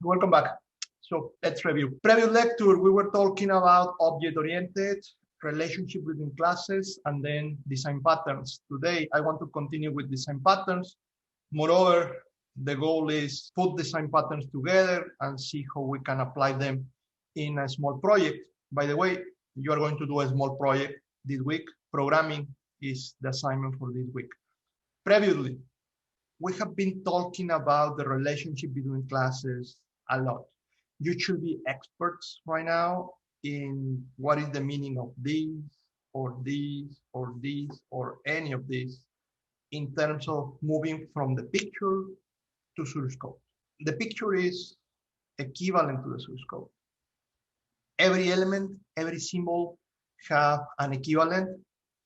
Welcome back. So let's review. Previous lecture, we were talking about object-oriented, relationship between classes, and then design patterns. Today, I want to continue with design patterns. Moreover, the goal is put design patterns together and see how we can apply them in a small project. By the way, you are going to do a small project this week. Programming is the assignment for this week. Previously, we have been talking about the relationship between classes a lot. You should be experts right now in what is the meaning of this, or this, or this, or any of these in terms of moving from the picture to source code. The picture is equivalent to the source code. Every element, every symbol have an equivalent,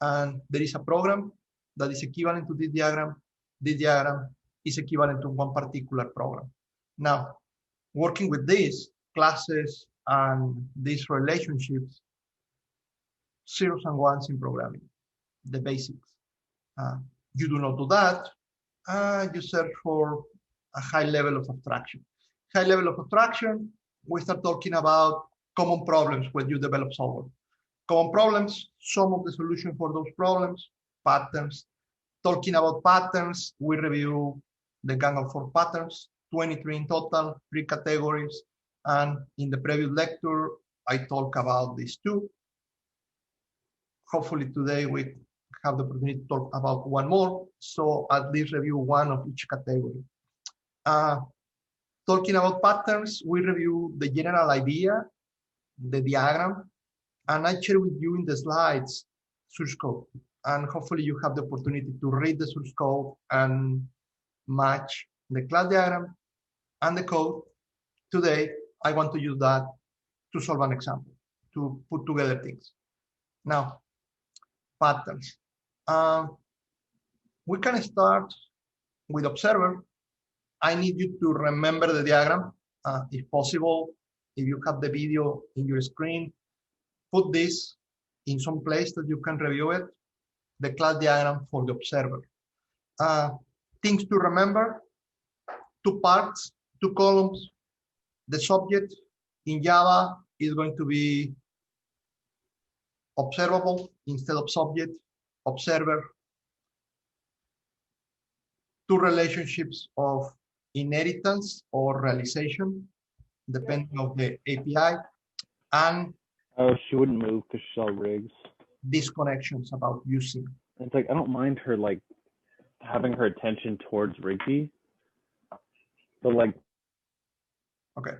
and there is a program that is equivalent to this diagram. This diagram is equivalent to one particular program. Now, working with these classes and these relationships, zeros and ones in programming, the basics. You do not do that. You search for a high level of abstraction. High level of abstraction, we start talking about common problems when you develop software. Common problems, some of the solutions for those problems, patterns. Talking about patterns, we review the gang of 4 patterns, 23 in total, 3 categories. And in the previous lecture, I talk about these 2. Hopefully today we have the opportunity to talk about one more. So at least review one of each category. Talking about patterns, we review the general idea, the diagram, and I share with you in the slides source code. And hopefully you have the opportunity to read the source code and match the class diagram and the code. Today, I want to use that to solve an example, to put together things. Now, patterns. We can start with observer. I need you to remember the diagram. If possible, if you have the video in your screen, put this in some place that you can review it. The class diagram for the observer. Things to remember: 2 parts, 2 columns. The subject in Java is going to be observable instead of subject, observer. 2 relationships of inheritance or realization, depending on the API, and she wouldn't move because she saw rigs. Disconnections about using. It's like I don't mind her like having her attention towards Rigby, but like okay.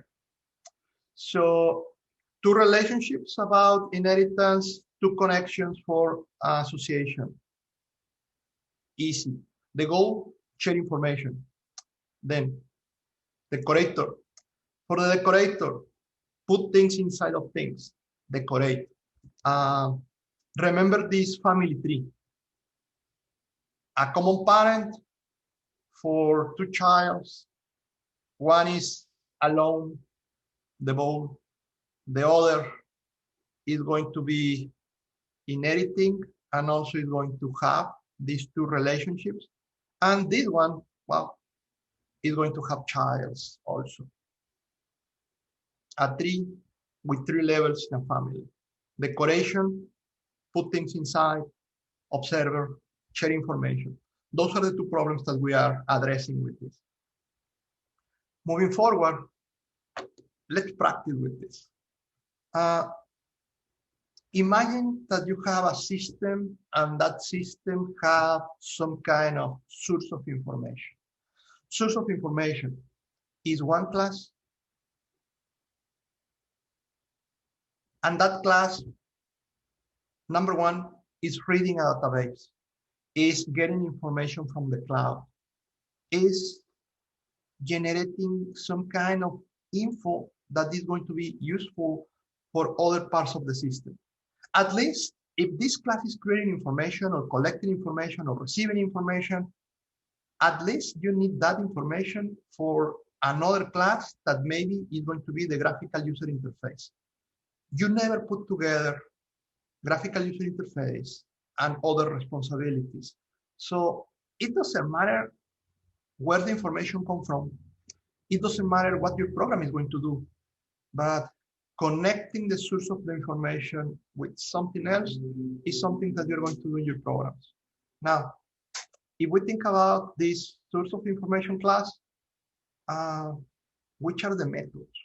So 2 relationships about inheritance, 2 connections for association. Easy. The goal, share information. Then decorator. For the decorator, put things inside of things. Decorate. Remember this family tree. A common parent for 2 childs. One is alone, the bone. The other is going to be inheriting and also is going to have these 2 relationships. And this one, well, is going to have childs also. A tree with 3 levels in a family. Decoration, put things inside, observer, share information. Those are the 2 problems that we are addressing with this. Moving forward, let's practice with this. Imagine that you have a system and that system have some kind of source of information. Source of information is one class, and that class, number 1, is reading a database, is getting information from the cloud, is generating some kind of info that is going to be useful for other parts of the system. At least if this class is creating information or collecting information or receiving information, at least you need that information for another class that maybe is going to be the graphical user interface. You never put together graphical user interface and other responsibilities. So it doesn't matter where the information comes from. it doesn't matter what your program is going to do, but connecting the source of the information with something else is something that you're going to do in your programs. Now, if we think about this source of information class, which are the methods?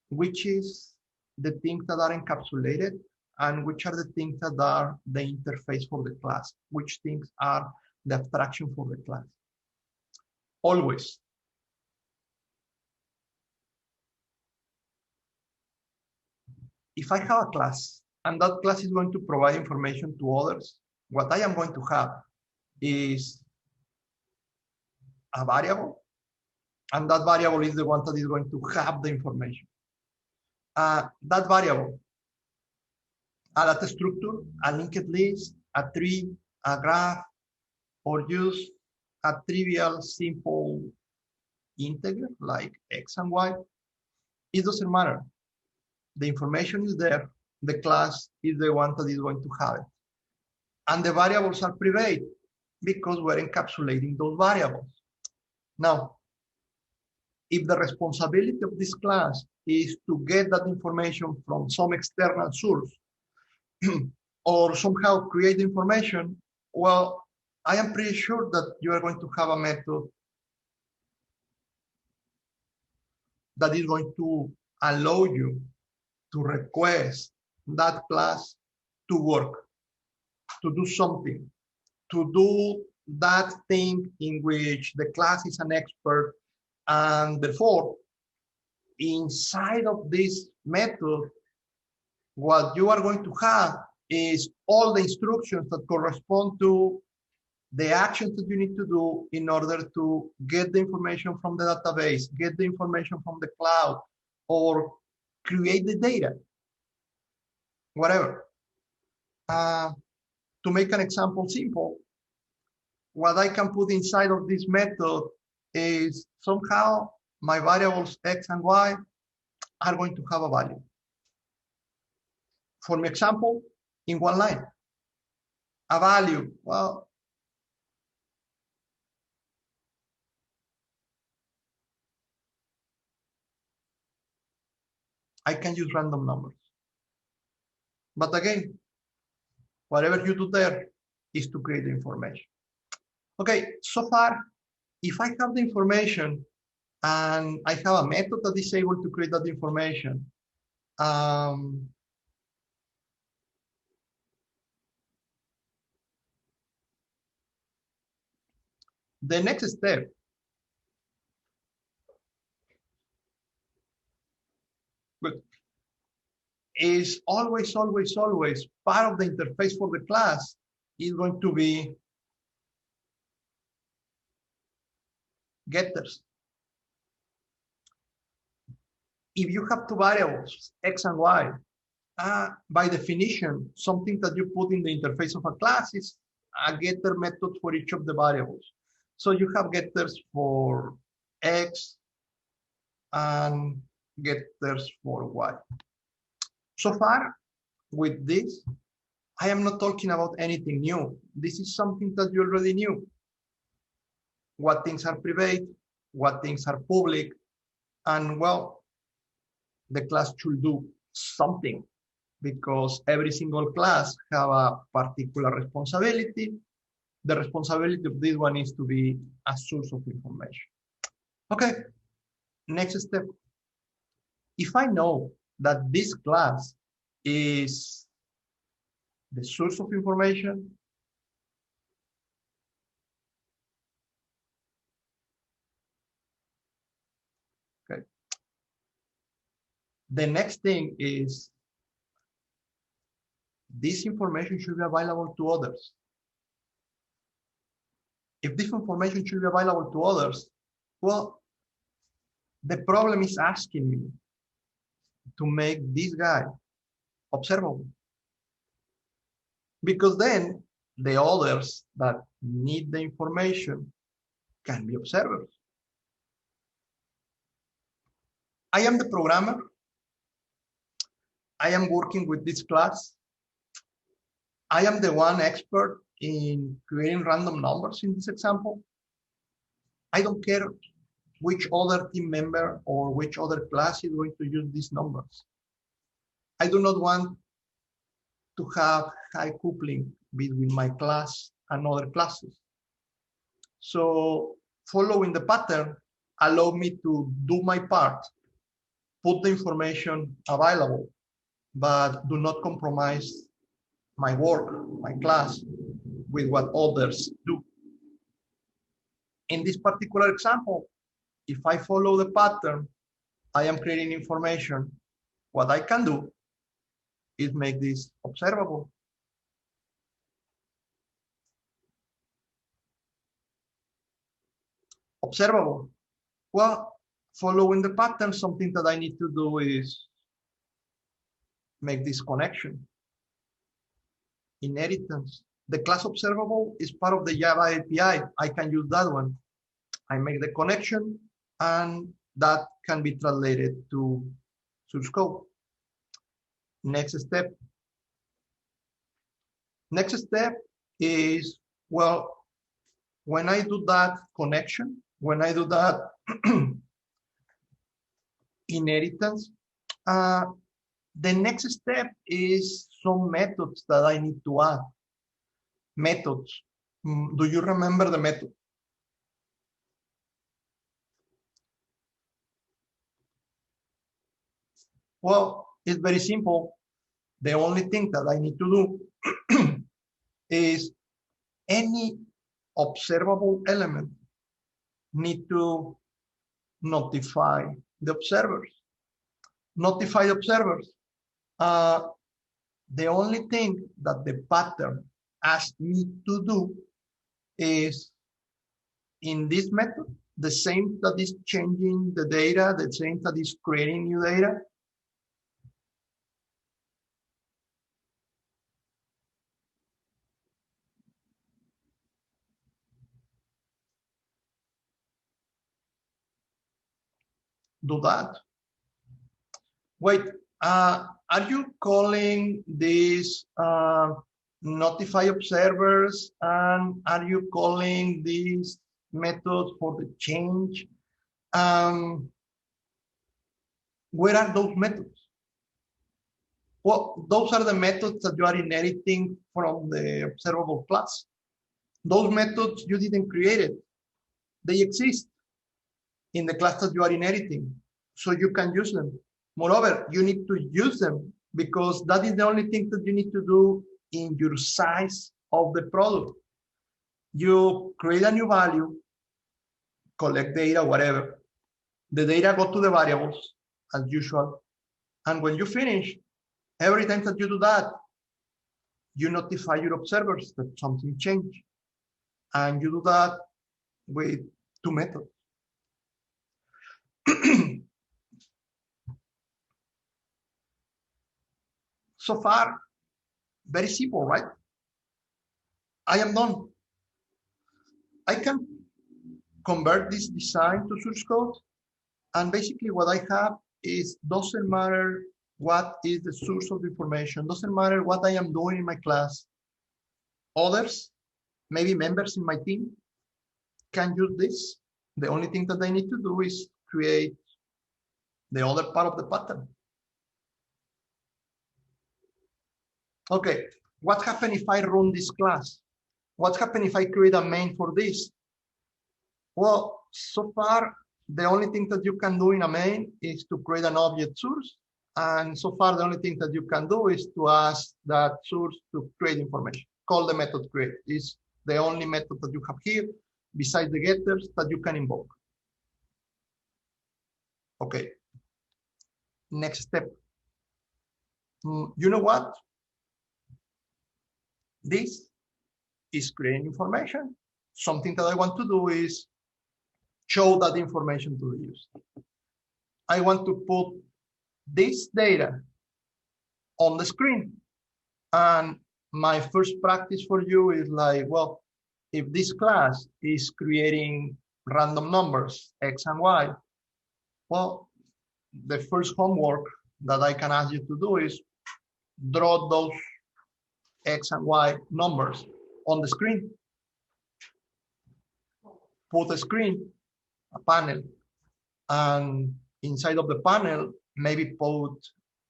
Which is the things that are encapsulated, and which are the things that are the interface for the class? Which things are the abstraction for the class? Always. If I have a class and that class is going to provide information to others, what I am going to have is a variable, and that variable is the one that is going to have the information. That variable, a data structure, a linked list, a tree, a graph, or just a trivial, simple integer like x and y, it doesn't matter. The information is there. The class is the one that is going to have it. And the variables are private because we're encapsulating those variables. Now, if the responsibility of this class is to get that information from some external source or somehow create the information, well, I am pretty sure that you are going to have a method that is going to allow you to request that class to work, to do something, to do that thing in which the class is an expert, and therefore, inside of this method, what you are going to have is all the instructions that correspond to the actions that you need to do in order to get the information from the database, get the information from the cloud, or create the data, whatever. To make an example simple, what I can put inside of this method is somehow my variables x and y are going to have a value. For my example, in one line, a value, well, I can use random numbers. But again, whatever you do there is to create the information. Okay, so far, if I have the information and I have a method that is able to create that information, the next step is always part of the interface for the class is going to be getters. If you have two variables, x and y, by definition, something that you put in the interface of a class is a getter method for each of the variables. So you have getters for x and getters for y. So far, with this, I am not talking about anything new. This is something that you already knew. What things are private, what things are public, and well, the class should do something because every single class have a particular responsibility. The responsibility of this one is to be a source of information. Okay, next step. If I know that this class is the source of information, okay, the next thing is this information should be available to others. If this information should be available to others, well, the problem is asking me to make this guy observable. Because then the others that need the information can be observers. I am the programmer. I am working with this class. I am the one expert in creating random numbers in this example. I don't care which other team member or which other class is going to use these numbers. I do not want to have high coupling between my class and other classes. So following the pattern allow me to do my part, put the information available, but do not compromise my work, my class, with what others do. In this particular example, if I follow the pattern, I am creating information. What I can do is make this observable. Observable. Well, following the pattern, something that I need to do is make this connection. Inheritance. The class observable is part of the Java API. I can use that one. I make the connection, and that can be translated to source code. Next step. Next step is, well, when I do that connection, when I do that inheritance, the next step is some methods that I need to add. Methods. Do you remember the method? Well, it's very simple. The only thing that I need to do is any observable element need to notify the observers. Notify the observers. The only thing that the pattern asks me to do is, in this method, the same that is changing the data, the same that is creating new data. Do that. Wait, are you calling these notify observers, and are you calling these methods for the change? Where are those methods? Well, those are the methods that you are inheriting from the observable class. Those methods you didn't create it. They exist in the class that you are inheriting, so you can use them. Moreover, you need to use them because that is the only thing that you need to do in your size of the product. You create a new value, collect data, whatever. The data go to the variables as usual. And when you finish, every time that you do that, you notify your observers that something changed. And you do that with two methods. So far, very simple, right? I am done. I can convert this design to source code, and basically what I have is, doesn't matter what is the source of the information, doesn't matter what I am doing in my class. Others, maybe members in my team, can use this. The only thing that I need to do is create the other part of the pattern. Okay, what happens if I run this class? What happens if I create a main for this? Well, so far, the only thing that you can do in a main is to create an object source. And so far, the only thing that you can do is to ask that source to create information. Call the method create. Is the only method that you have here, besides the getters, that you can invoke. Okay. Next step. You know what? This is creating information. Something that I want to do is show that information to the user. I want to put this data on the screen. And my first practice for you is like, well, if this class is creating random numbers, X and Y, well, the first homework that I can ask you to do is draw those X and Y numbers on the screen. Put a screen, a panel, And inside of the panel, maybe put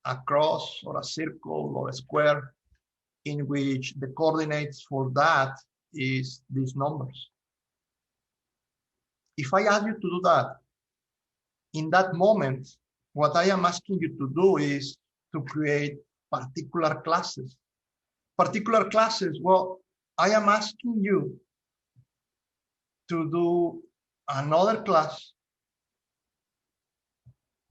a cross or a circle or a square in which the coordinates for that is these numbers. If I ask you to do that, in that moment, what I am asking you to do is to create particular classes. Particular classes, well, I am asking you to do another class,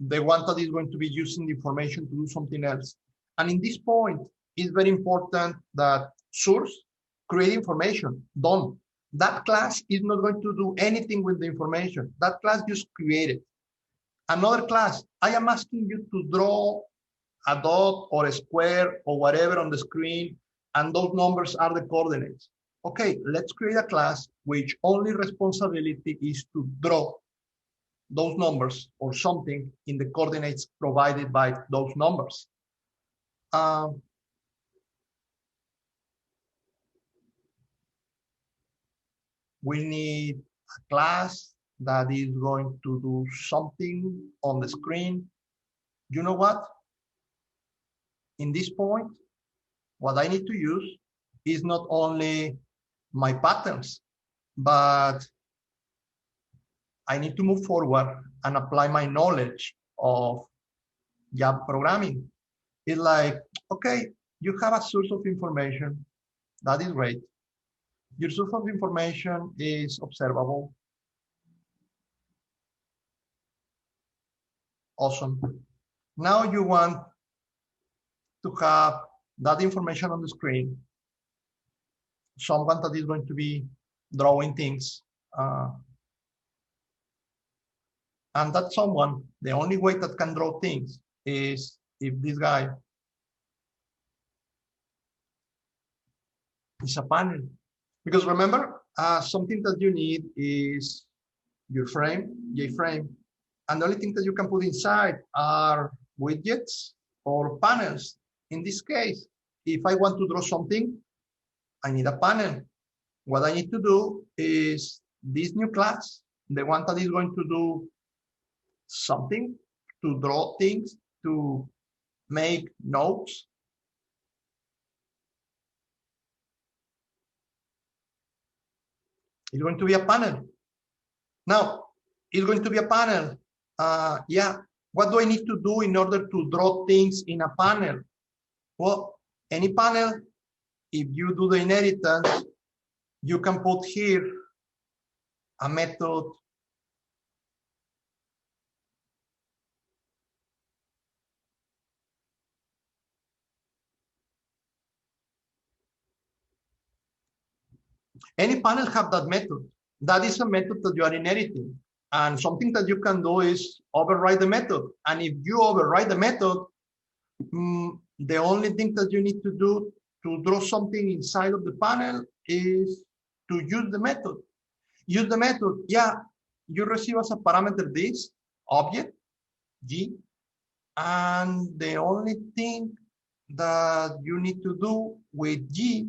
the one that is going to be using the information to do something else. And in this point, it's very important that source, create information, done. That class is not going to do anything with the information. That class just created. Another class, I am asking you to draw a dot or a square or whatever on the screen, and those numbers are the coordinates. Okay, let's create a class which only responsibility is to draw those numbers or something in the coordinates provided by those numbers. We need a class that is going to do something on the screen. You know what? In this point, what I need to use is not only my patterns, but I need to move forward and apply my knowledge of Java programming. It's like, okay, you have a source of information. That is great. Your source of information is observable. Awesome. Now you want to have that information on the screen. Someone that is going to be drawing things. And that someone, the only way that can draw things is if this guy is a panel. Because remember, something that you need is your frame, J-frame, and the only thing that you can put inside are widgets or panels. In this case, if I want to draw something, I need a panel. What I need to do is this new class, the one that is going to do something, to draw things, to make notes. It's going to be a panel. Now, it's going to be a panel. Yeah, what do I need to do in order to draw things in a panel? Well, any panel, if you do the inheritance, you can put here a method any panel have that method. That is a method that you are inheriting. And something that you can do is override the method. And if you override the method, the only thing that you need to do to draw something inside of the panel is to use the method. Use the method. Yeah, you receive as a parameter this object, G. And the only thing that you need to do with G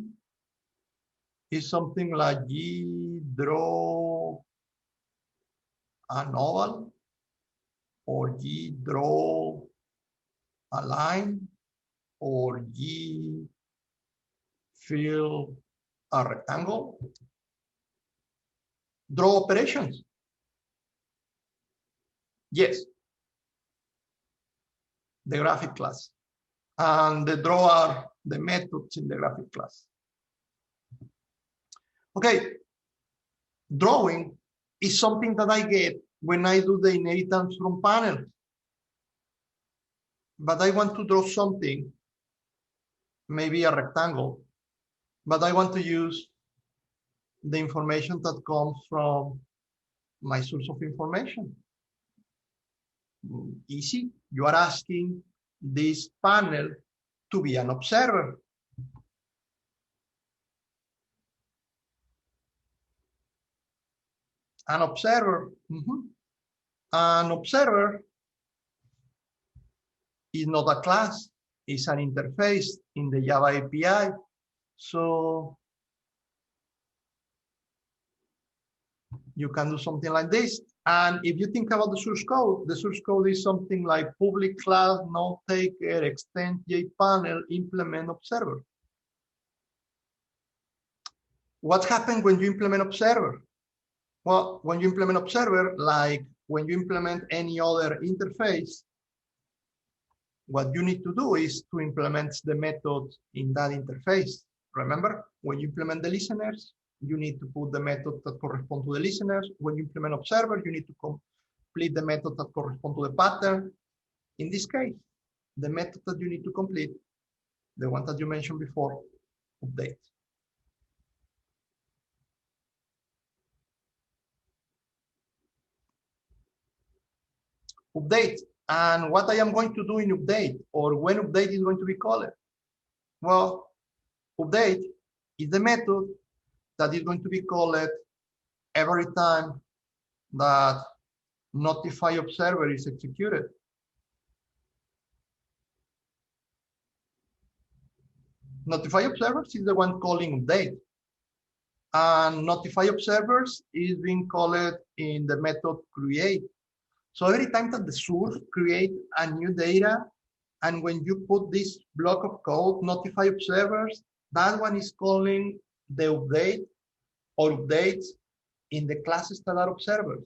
is something like G draw an oval or G draw a line or G fill a rectangle. Draw operations. Yes. The graphic class. And the draw are the methods in the graphic class. Okay, drawing is something that I get when I do the inheritance from panels. But I want to draw something, maybe a rectangle, but I want to use the information that comes from my source of information. Easy, you are asking this panel to be an observer. An observer. An observer is not a class, it's an interface in the Java API. So you can do something like this. And if you think about the source code is something like public class, node taker, extend jpanel, implement observer. What happens when you implement observer? Well, when you implement observer, like when you implement any other interface, what you need to do is to implement the method in that interface. Remember, when you implement the listeners, you need to put the method that corresponds to the listeners. When you implement observer, you need to complete the method that corresponds to the pattern. In this case, the method that you need to complete, the one that you mentioned before, update. Update. And what I am going to do in update, or when update is going to be called? Well, update is the method that is going to be called every time that notify observer is executed. Notify observers is the one calling update. And notify observers is being called in the method create. So every time that the source create a new data, and when you put this block of code, notify observers, that one is calling the update or updates in the classes that are observers.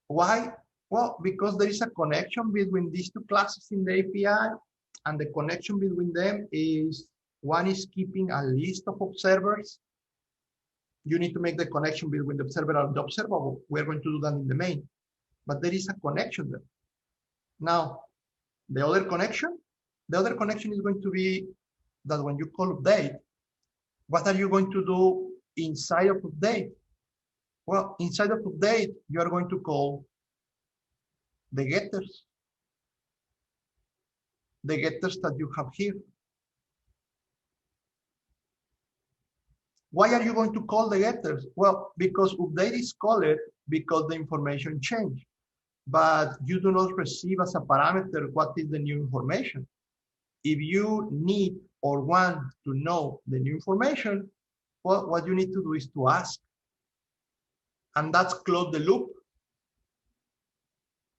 Why? Well, because there is a connection between these two classes in the API, and the connection between them is one is keeping a list of observers. You need to make the connection between the observer and the observable. We're going to do that in the main, but there is a connection there. Now, the other connection is going to be that when you call update, what are you going to do inside of update? Well, inside of update, you are going to call the getters that you have here. Why are you going to call the getters? Well, because update is called because the information changed, but you do not receive as a parameter what is the new information. If you need or want to know the new information, well, what you need to do is to ask. And that's close the loop.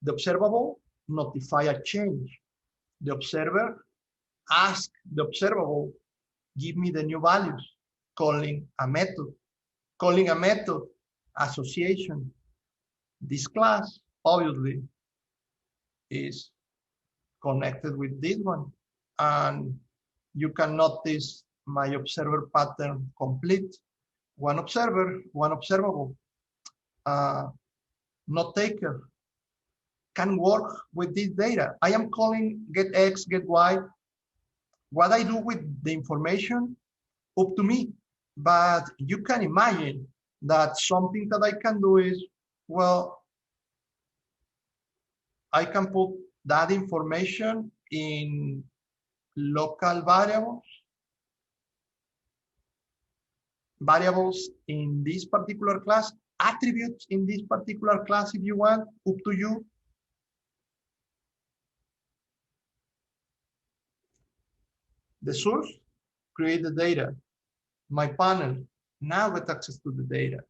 The observable notify a change. The observer ask the observable, give me the new values, calling a method. Calling a method, association. This class, obviously, is connected with this one. And you can notice my observer pattern complete. One observer, one observable. Node taker can work with this data. I am calling get X, get Y. What I do with the information, up to me. But you can imagine that something that I can do is, well, I can put that information in local variables in this particular class, attributes in this particular class if you want, up to you. The source, create the data. My panel, now get access to the data.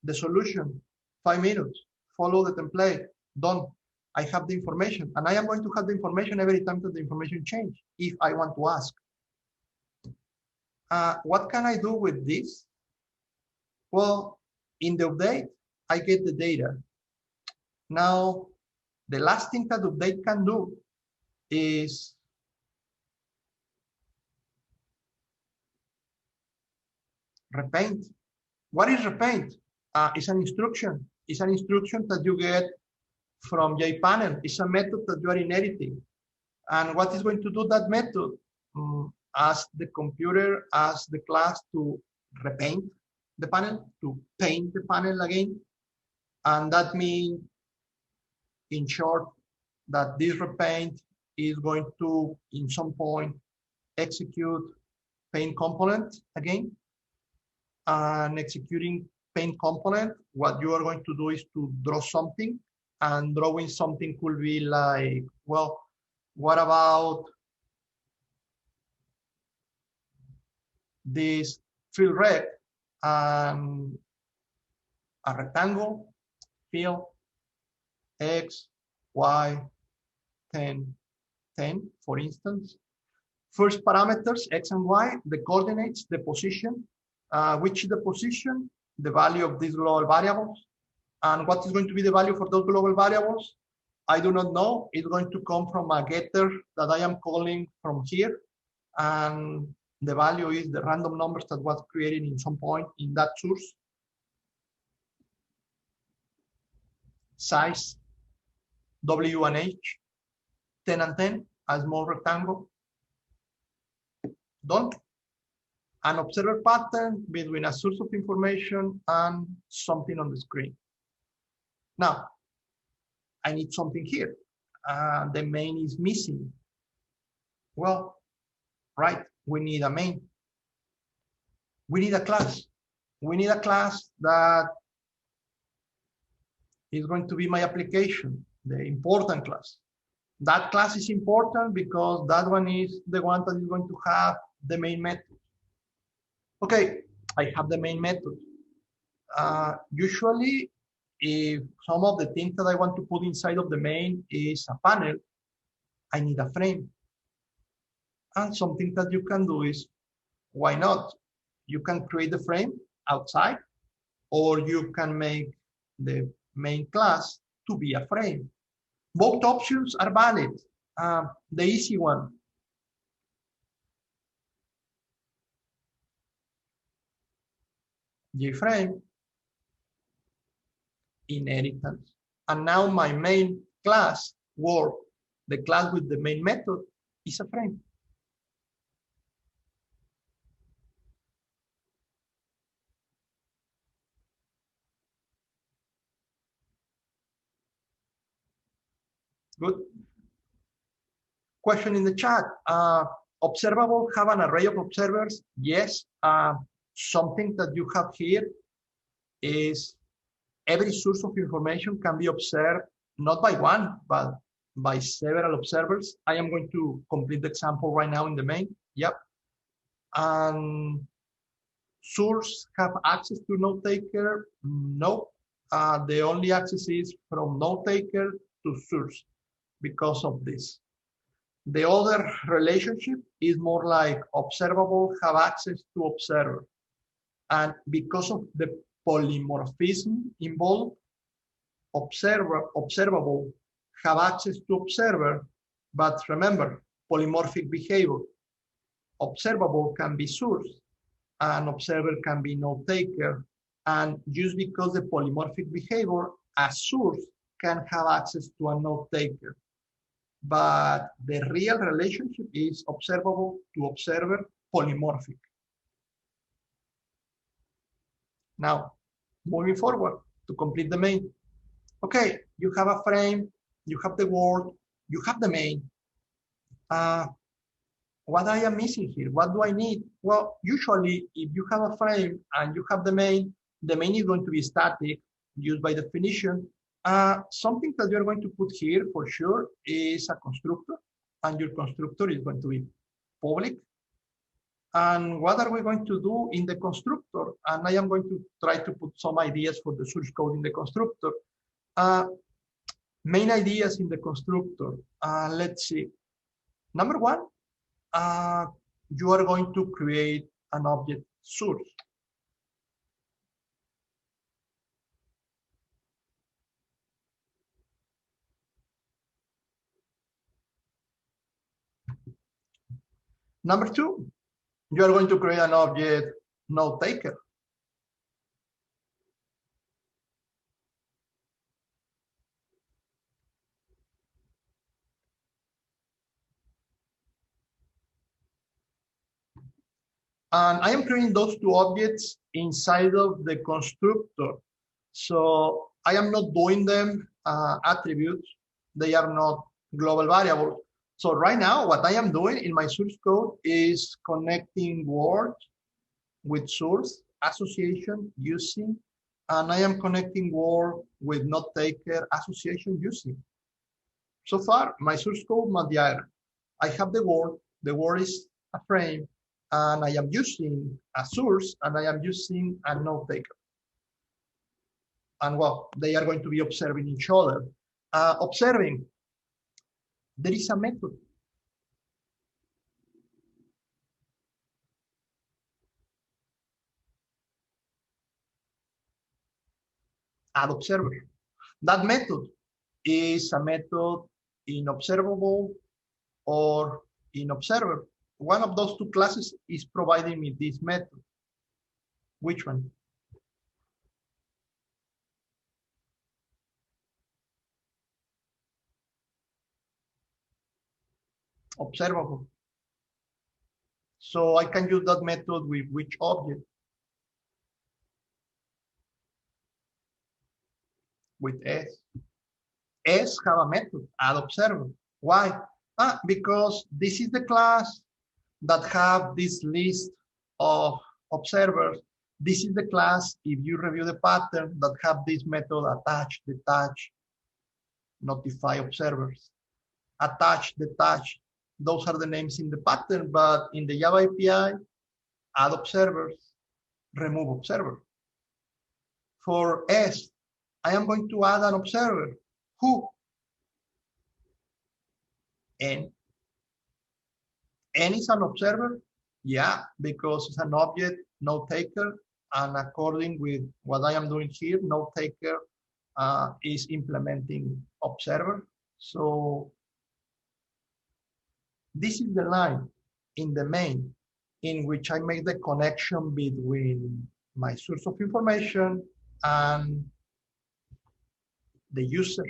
The solution, 5 minutes, follow the template, done. I have the information, and I am going to have the information every time that the information change, if I want to ask. What can I do with this? Well, in the update, I get the data. Now, the last thing that update can do is repaint. What is repaint? It's an instruction. It's an instruction that you get from jpanel. It's a method that you are inheriting. And what is going to do that method? Ask the computer, ask the class to repaint the panel, to paint the panel again. And that means, in short, that this repaint is going to, in some point, execute paint component again. And executing paint component, what you are going to do is to draw something, and drawing something could be like, well, what about this fill red? a rectangle, fill, X, Y, 10, 10, for instance. First parameters, X and Y, the coordinates, the position, which is the position, the value of these global variables. And what is going to be the value for those global variables? I do not know. It's going to come from a getter that I am calling from here. And the value is the random numbers that was created in some point in that source. Size, W and H, 10 and 10, a small rectangle. Done. An observer pattern between a source of information and something on the screen. Now, I need something here. The main is missing. Well, right, we need a main. We need a class. We need a class that is going to be my application, the important class. That class is important because that one is the one that is going to have the main method. Okay, I have the main method. Usually, if some of the things that I want to put inside of the main is a panel, I need a frame. And something that you can do is, why not? You can create the frame outside, or you can make the main class to be a frame. Both options are valid. The easy one. JFrame, inheritance. And now my main class, or the class with the main method, is a frame. Good. Question in the chat. Observable have an array of observers? Yes. Something that you have here is every source of information can be observed not by one, but by several observers. I am going to complete the example right now in the main. Yep. And source have access to node taker? No. The only access is from node taker to source because of this. The other relationship is more like observable have access to observer. And because of the polymorphism involved, observable have access to observer, but remember, polymorphic behavior. Observable can be source, and observer can be node taker. And just because the polymorphic behavior, a source can have access to a node taker. But the real relationship is observable to observer polymorphic. Now, moving forward to complete the main. Okay, you have a frame, you have the word, you have the main. What I am missing here? What do I need? Well, usually, if you have a frame and you have the main is going to be static, used by definition. Something that you're going to put here for sure is a constructor, and your constructor is going to be public. And what are we going to do in the constructor? And I am going to try to put some ideas for the source code in the constructor. Main ideas in the constructor. Let's see. Number one, you are going to create an object source. Number two, you are going to create an object node taker. And I am creating those two objects inside of the constructor. So I am not doing them attributes. They are not global variables. So right now, what I am doing in my source code is connecting word with source association using, and I am connecting word with node taker association using. So far, my source code, my diagram. I have the word is a frame, and I am using a source, and I am using a node taker. And well, they are going to be observing each other. Observing, there is a method. Add observer. That method is a method in observable or in observer. One of those two classes is providing me this method. Which one? Observable. So I can use that method with which object? With S. S have a method, add observer. Why? Because this is the class that have this list of observers. This is the class, if you review the pattern, that have this method attach, detach, notify observers. Attach, detach, those are the names in the pattern, but in the Java API, add observers, remove observer. For S, I am going to add an observer. Who? N. N is an observer? Yeah, because it's an object, note taker, and according with what I am doing here, note taker is implementing observer. So this is the line in the main in which I make the connection between my source of information and the user.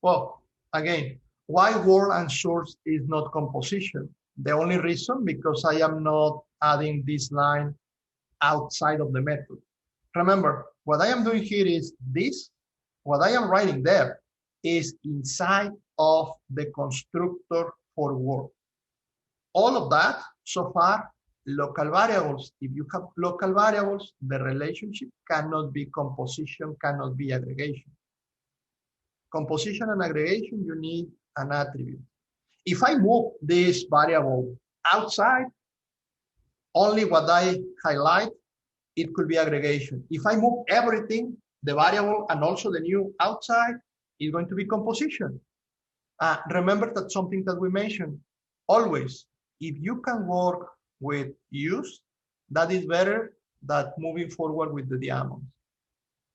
Well, again, why word and source is not composition? The only reason because I am not adding this line outside of the method. Remember, what I am doing here is this, what I am writing there is inside of the constructor for word. All of that so far, local variables. If you have local variables, the relationship cannot be composition, cannot be aggregation. Composition and aggregation, you need an attribute. If I move this variable outside, only what I highlight, it could be aggregation. If I move everything, the variable and also the new outside, is going to be composition. Remember that something that we mentioned, always, if you can work with use, that is better than moving forward with the diamonds.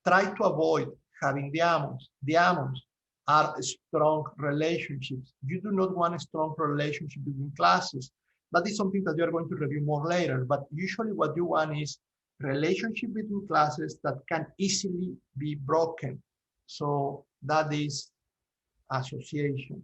Try to avoid having diamonds. Diamonds are strong relationships. You do not want a strong relationship between classes. That is something that you are going to review more later, but usually what you want is relationship between classes that can easily be broken. So that is association.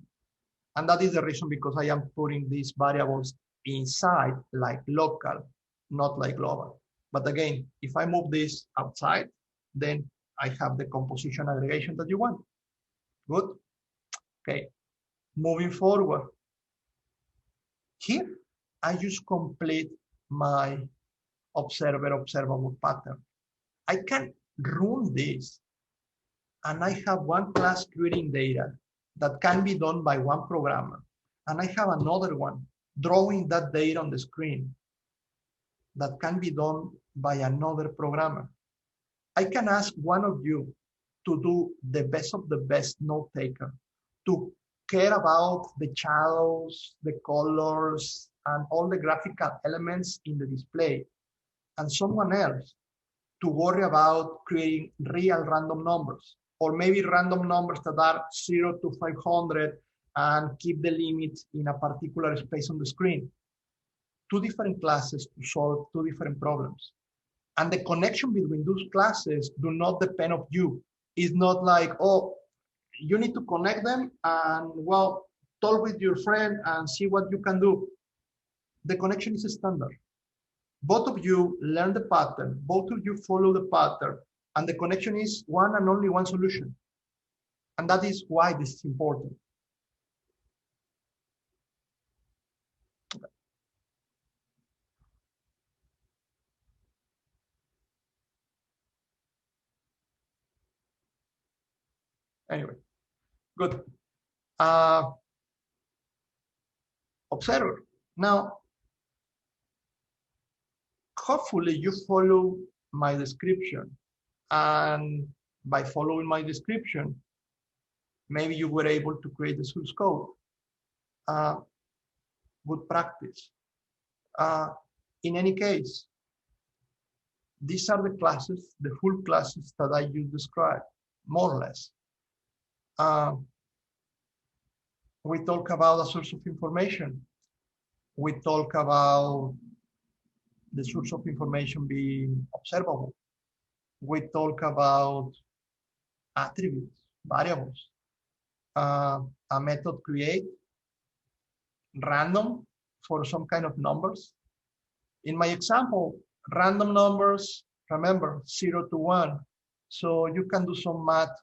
And that is the reason because I am putting these variables inside like local, not like global. But again, if I move this outside, then I have the composition aggregation that you want. Good? Okay, moving forward. Here, I just complete my observable pattern. I can run this and I have one class creating data that can be done by one programmer. And I have another one drawing that data on the screen that can be done by another programmer. I can ask one of you to do the best of the best note taker, to care about the shadows, the colors, and all the graphical elements in the display, and someone else to worry about creating real random numbers, or maybe random numbers that are 0 to 500 and keep the limit in a particular space on the screen. Two different classes to solve two different problems. And the connection between those classes do not depend on you. It's not like, oh, you need to connect them and, well, talk with your friend and see what you can do. The connection is standard. Both of you learn the pattern, both of you follow the pattern, and the connection is one and only one solution. And that is why this is important. Anyway, good. Observer. Now, hopefully you follow my description, and by following my description, maybe you were able to create the source code. Good practice. In any case, these are the classes, the full classes that I just described, more or less. We talk about a source of information. We talk about the source of information being observable. We talk about attributes, variables, a method create, random for some kind of numbers. In my example, random numbers, remember 0 to 1. So you can do some math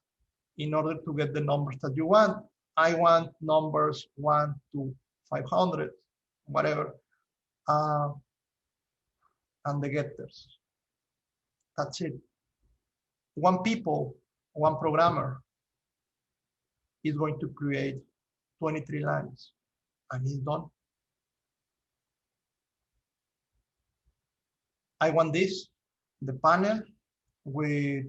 in order to get the numbers that you want. I want numbers 1 to 500, whatever, and the getters. That's it. One programmer is going to create 23 lines, and he's done. I want this, the panel with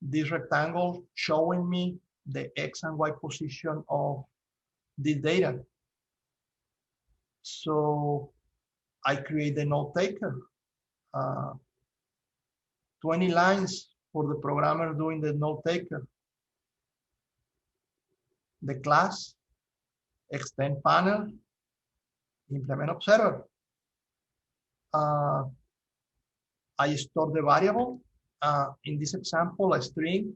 this rectangle showing me the X and Y position of this data. So I create the note taker. 20 lines for the programmer doing the note taker. The class, extend panel, implement observer. I store the variable. In this example, a string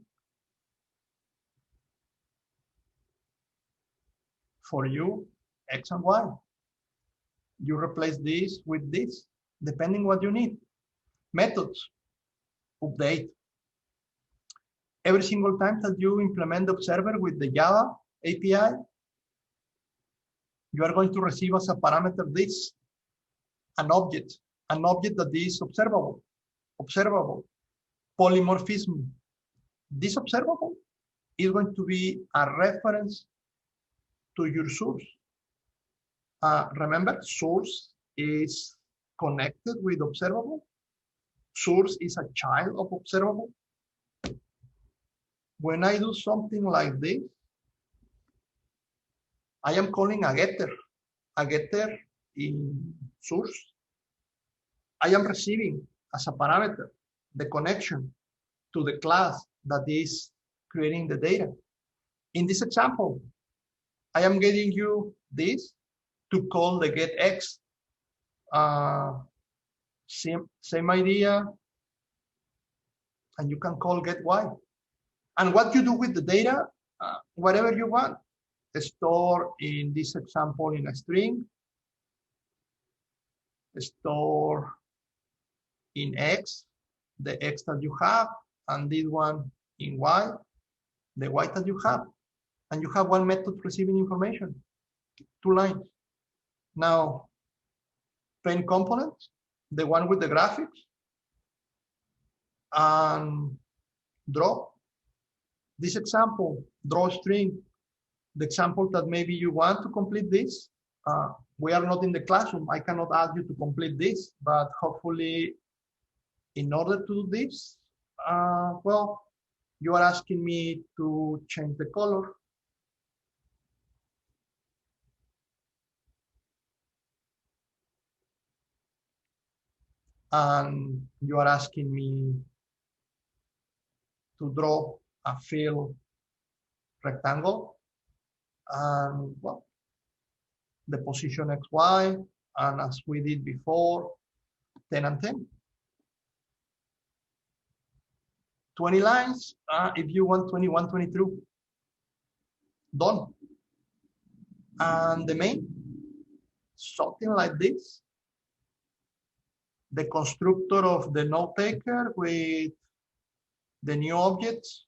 for you, X and Y. You replace this with this, depending what you need. Methods, update. Every single time that you implement the observer with the Java API, you are going to receive as a parameter this, an object that is observable. Polymorphism. This observable is going to be a reference to your source. Remember, source is connected with observable. Source is a child of observable. When I do something like this, I am calling a getter in source. I am receiving as a parameter the connection to the class that is creating the data. In this example, I am getting you this to call the getX. Same idea, and you can call getY. And what you do with the data, whatever you want. Store in this example in a string, store in X, the X that you have, and this one in Y, the Y that you have. And you have one method receiving information, 2 lines. Now, paint components, the one with the graphics, and draw. This example, draw string, the example that maybe you want to complete this. We are not in the classroom. I cannot ask you to complete this, but hopefully in order to do this, well, you are asking me to change the color. And you are asking me to draw a fill rectangle. And well, the position XY, and as we did before, 10 and 10. 20 lines, if you want 21, 22, done. And the main, something like this. The constructor of the note taker with the new objects,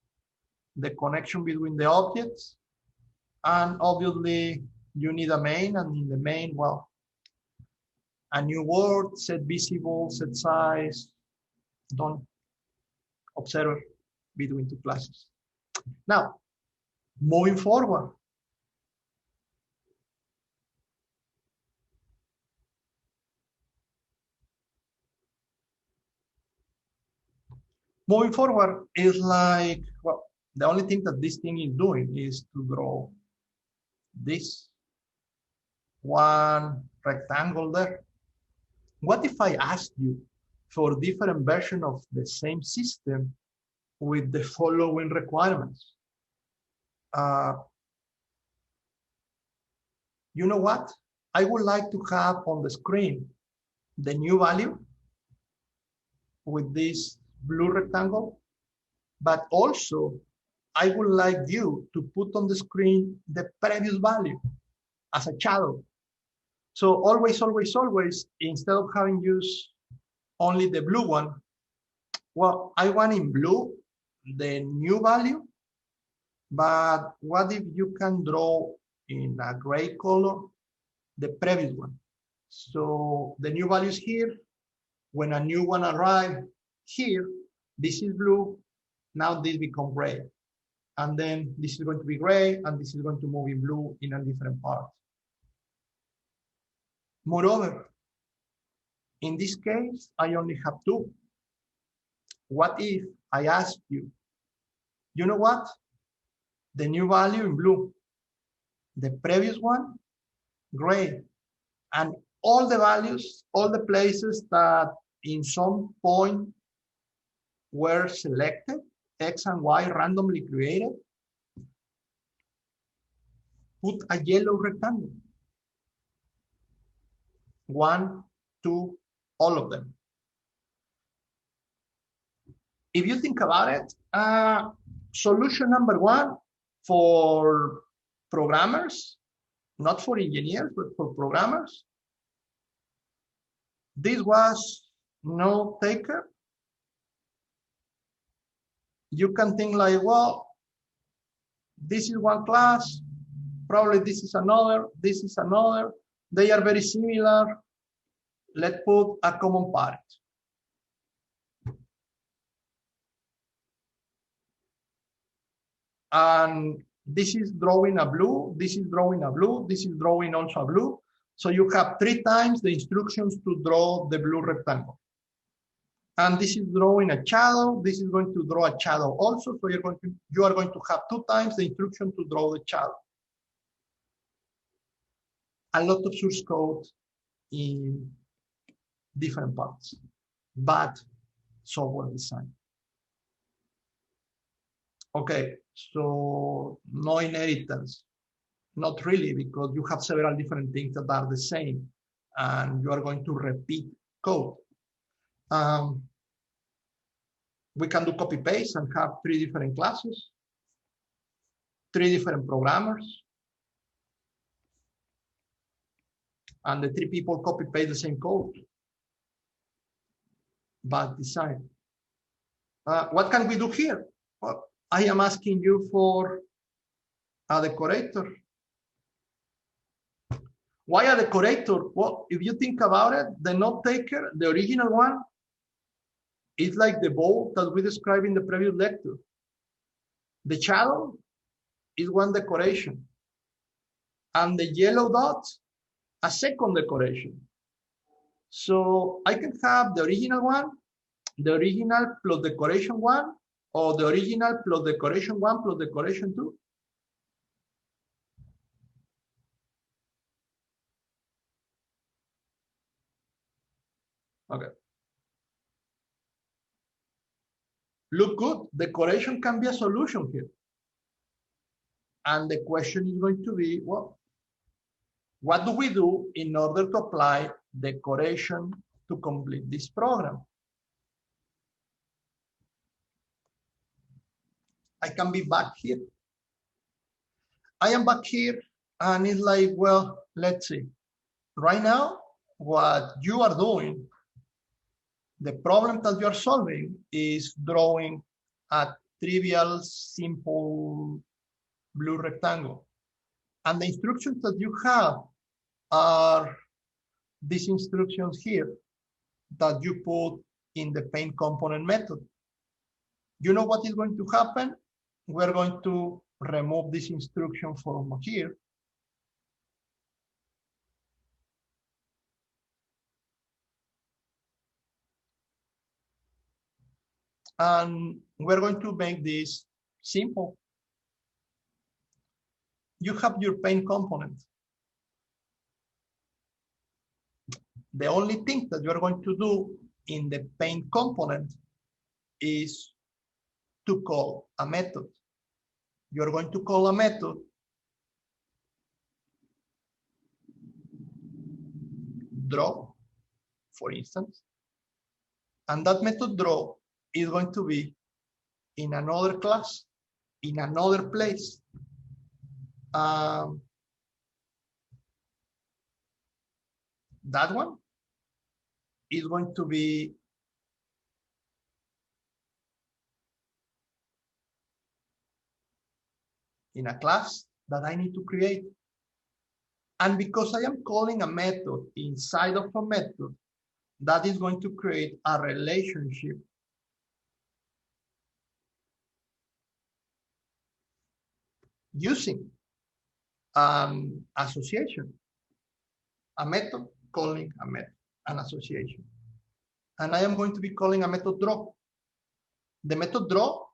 the connection between the objects, and obviously you need a main, and in the main, well, a new word, set visible, set size, done. Observer between 2 classes. Now, Moving forward. Moving forward is like, well, the only thing that this thing is doing is to draw this one rectangle there. What if I asked you for different version of the same system with the following requirements? You know what? I would like to have on the screen the new value with this blue rectangle, but also I would like you to put on the screen the previous value as a shadow. So always, always, always, instead of having used only the blue one, well, I want in blue the new value, but what if you can draw in a gray color the previous one? So the new value is here. When a new one arrives here, this is blue. Now this becomes gray. And then this is going to be gray, and this is going to move in blue in a different part. Moreover, in this case, I only have two. What if I ask you, you know what? The new value in blue, the previous one, gray, and all the values, all the places that in some point were selected, X and Y randomly created, put a yellow rectangle. 1, 2, all of them. If you think about it, solution number one for programmers, not for engineers, but for programmers, this was no taker. You can think like, well, this is one class, probably this is another, this is another. They are very similar. Let's put a common parent. And this is drawing a blue, this is drawing a blue, this is drawing also a blue. So you have 3 times the instructions to draw the blue rectangle. And this is drawing a shadow, this is going to draw a shadow also. So you are going to have 2 times the instruction to draw the shadow. A lot of source code in different parts, but software design. Okay, so no inheritance. Not really, because you have several different things that are the same, and you are going to repeat code. We can do copy paste and have 3 different classes, 3 different programmers, and the 3 people copy paste the same code. Bad design. What can we do here? Well, I am asking you for a decorator. Why a decorator? Well, if you think about it, the note taker, the original one, is like the bow that we described in the previous lecture. The shadow is one decoration. And the yellow dot, a second decoration. So I can have the original one, the original plus decoration 1, or the original plus decoration 1 plus decoration 2. Okay. Look good. Decoration can be a solution here. And the question is going to be, well, what do we do in order to apply decoration to complete this program? I can be back here. I am back here, and it's like, well, let's see. Right now, what you are doing, the problem that you are solving is drawing a trivial, simple blue rectangle. And the instructions that you have are these instructions here that you put in the paint component method. You know what is going to happen? We're going to remove this instruction from here. And we're going to make this simple. You have your paint component. The only thing that you're going to do in the paint component is to call a method. You're going to call a method draw, for instance, and that method draw is going to be in another class, in another place. That one is going to be in a class that I need to create. And because I am calling a method inside of a method, that is going to create a relationship using an association, a method calling a method, an association. And I am going to be calling a method draw. The method draw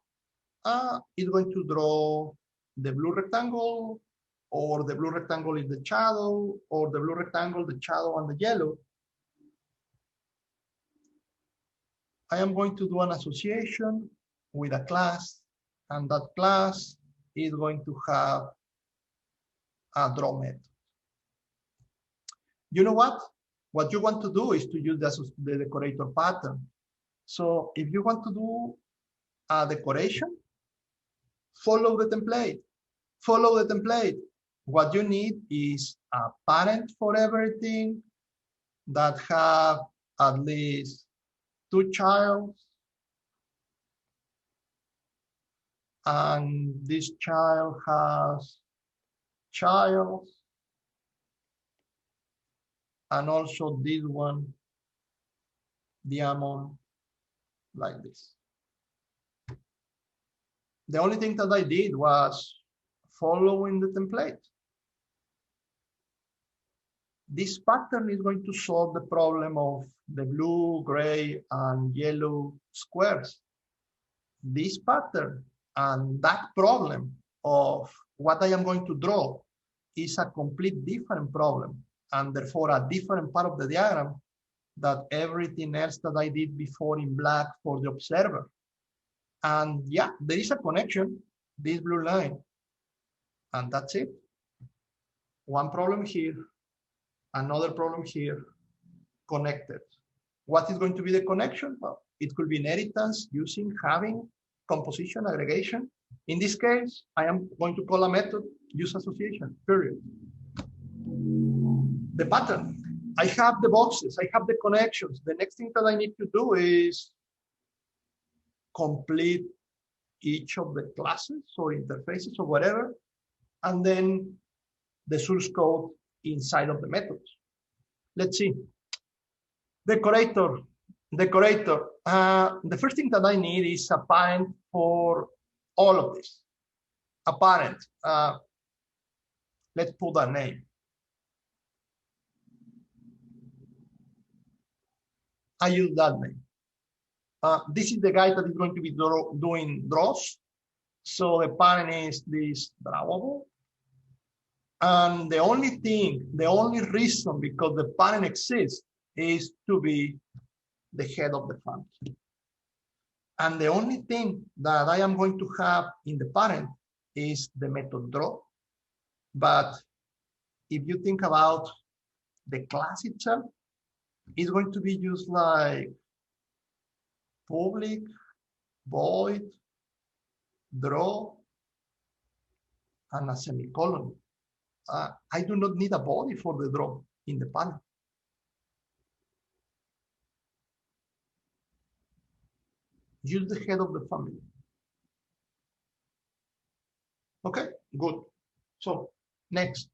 is going to draw the blue rectangle, or the blue rectangle is the shadow, or the blue rectangle, the shadow, and the yellow. I am going to do an association with a class, and that class is going to have a draw method. You know what? What you want to do is to use the decorator pattern. So if you want to do a decoration, follow the template. Follow the template. What you need is a parent for everything that have at least 2 childs, and this child has child, and also this one, diamond, like this. The only thing that I did was following the template. This pattern is going to solve the problem of the blue, gray, and yellow squares. This pattern and that problem of what I am going to draw is a complete different problem, and therefore a different part of the diagram that everything else that I did before in black for the observer. And yeah, there is a connection, this blue line, and that's it. One problem here, another problem here, connected. What is going to be the connection? Well, it could be inheritance, using, having, composition, aggregation. In this case, I am going to call a method use association, period. The pattern. I have the boxes, I have the connections. The next thing that I need to do is complete each of the classes or interfaces or whatever, and then the source code inside of the methods. Let's see. Decorator. The first thing that I need is a parent for all of this. A parent. Let's put a name. I use that name. This is the guy that is going to be doing draws. So the parent is this drawable. And the only thing, the only reason because the parent exists is to be the head of the family. And the only thing that I am going to have in the parent is the method draw. But if you think about the class itself, it's going to be used like public, void, draw, and a semicolon. I do not need a body for the draw in the parent. Use the head of the family. Okay, good. So next,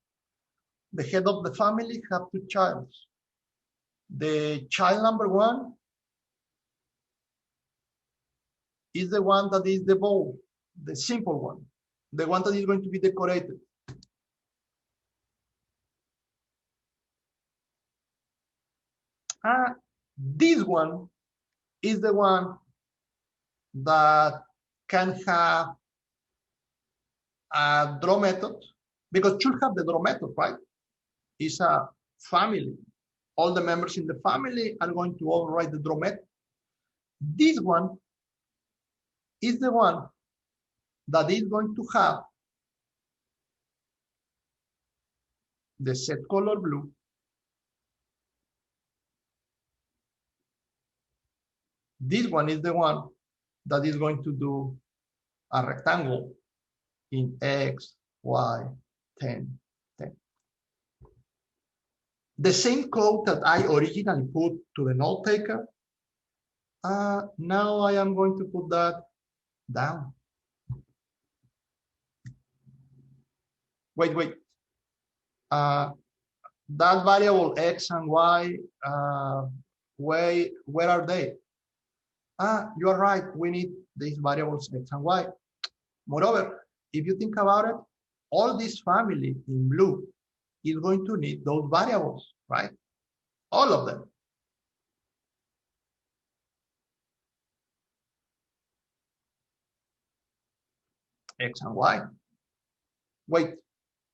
the head of the family have 2 childs. The child number 1 is the one that is the bold, the simple one. the one that is going to be decorated. This one is the one that can have a draw method, because should have the draw method, right? It's a family. All the members in the family are going to override the draw method. This one is the one that is going to have the set color blue, this one is the one that is going to do a rectangle in X, Y, 10, 10. The same code that I originally put to the note taker, now I am going to put that down. Wait. That variable X and Y, where are they? You are right, we need these variables X and Y. Moreover, if you think about it, all this family in blue is going to need those variables, right? All of them. X and Y. Wait,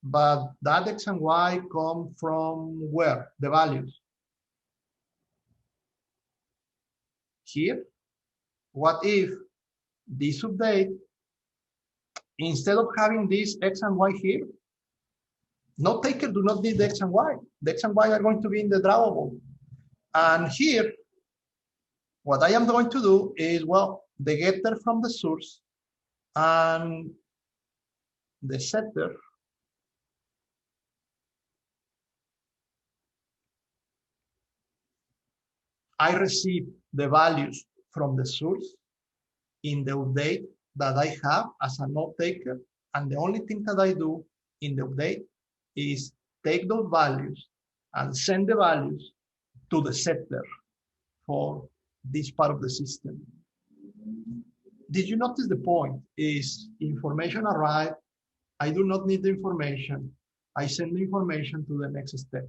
but that X and Y come from where? The values. Here. What if this update, instead of having this X and Y here, note taker do not need the X and Y. The X and Y are going to be in the drawable. And here, what I am going to do is, well, the getter from the source and the setter I receive the values from the source in the update that I have as a note taker. And the only thing that I do in the update is take those values and send the values to the setter for this part of the system. Did you notice the point? Is information arrived, I do not need the information, I send the information to the next step.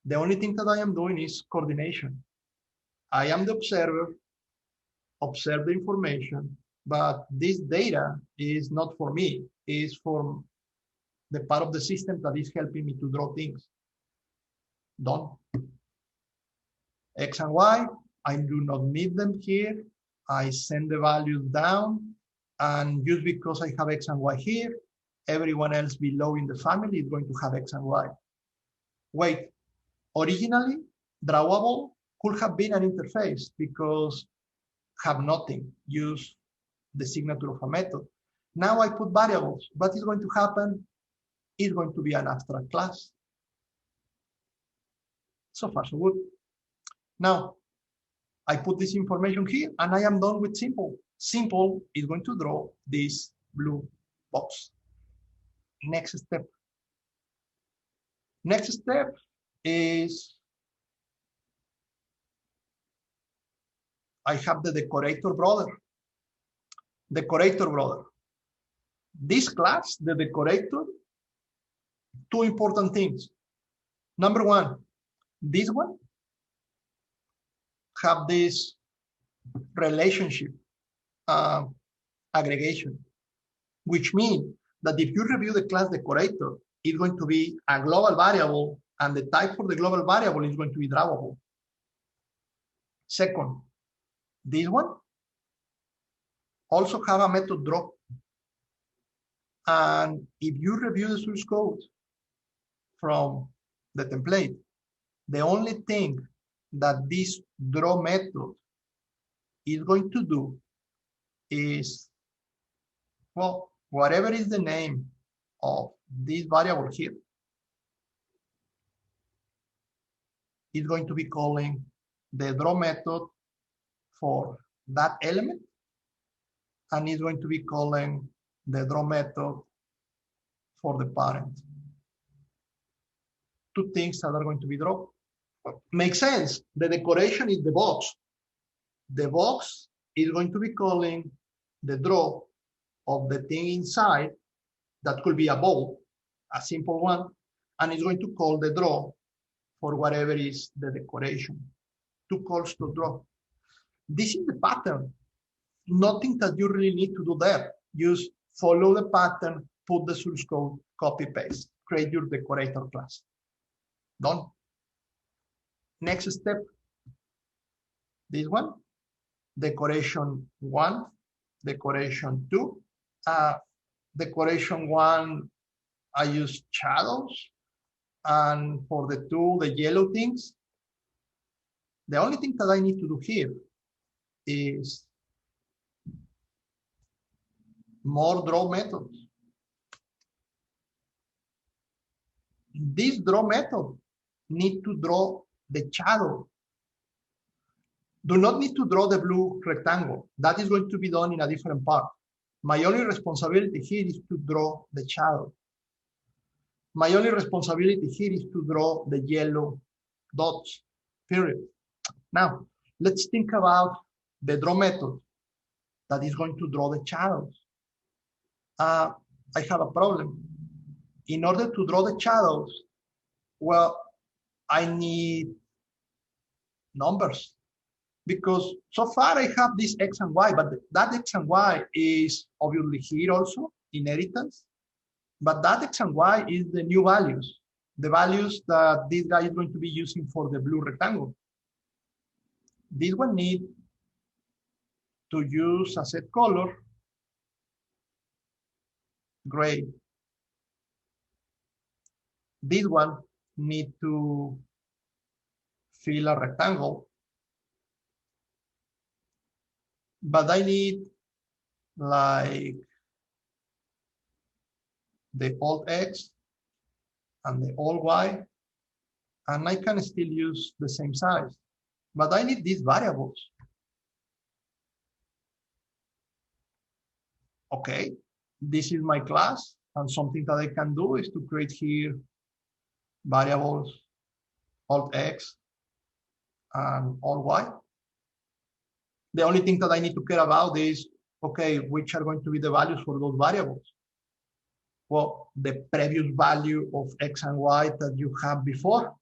The only thing that I am doing is coordination. I am the observer, observe the information, but this data is not for me, it's for the part of the system that is helping me to draw things. Done. X and Y, I do not need them here. I send the values down, and just because I have X and Y here, everyone else below in the family is going to have X and Y. Wait, originally, drawable could have been an interface because have nothing, use the signature of a method. Now I put variables. What is going to happen? It's going to be an abstract class. So far, so good. Now, I put this information here and I am done with simple. Simple is going to draw this blue box. Next step. Next step is I have the decorator brother. Decorator brother. This class, the decorator, two important things. Number one, this one have this relationship aggregation, which means that if you review the class decorator, it's going to be a global variable and the type for the global variable is going to be drawable. Second, this one also have a method draw. And if you review the source code from the template, the only thing that this draw method is going to do is, well, whatever is the name of this variable here, is going to be calling the draw method for that element, and is going to be calling the draw method for the parent. Two things that are going to be drawn. Makes sense. The decoration is the box. The box is going to be calling the draw of the thing inside, that could be a ball, a simple one, and it's going to call the draw for whatever is the decoration. 2 calls to draw. This is the pattern. Nothing that you really need to do there. Just follow the pattern, put the source code, copy paste, create your decorator class. Done. Next step, this one, decoration 1, decoration 2. Decoration 1, I use shadows, and for the 2, the yellow things. The only thing that I need to do here is more draw methods. This draw method need to draw the shadow. Do not need to draw the blue rectangle. That is going to be done in a different part. My only responsibility here is to draw the shadow. My only responsibility here is to draw the yellow dots, period. Now, let's think about the draw method that is going to draw the shadows. I have a problem. In order to draw the shadows, well, I need numbers, because so far I have this X and Y, but that X and Y is obviously here also, inheritance, but that X and Y is the new values, the values that this guy is going to be using for the blue rectangle. This one need to use a set color, gray. This one need to fill a rectangle, but I need like the old X and the old Y, and I can still use the same size, but I need these variables. Okay, this is my class, and something that I can do is to create here variables, alt X and alt Y. The only thing that I need to care about is, okay, which are going to be the values for those variables? Well, the previous value of X and Y that you have before.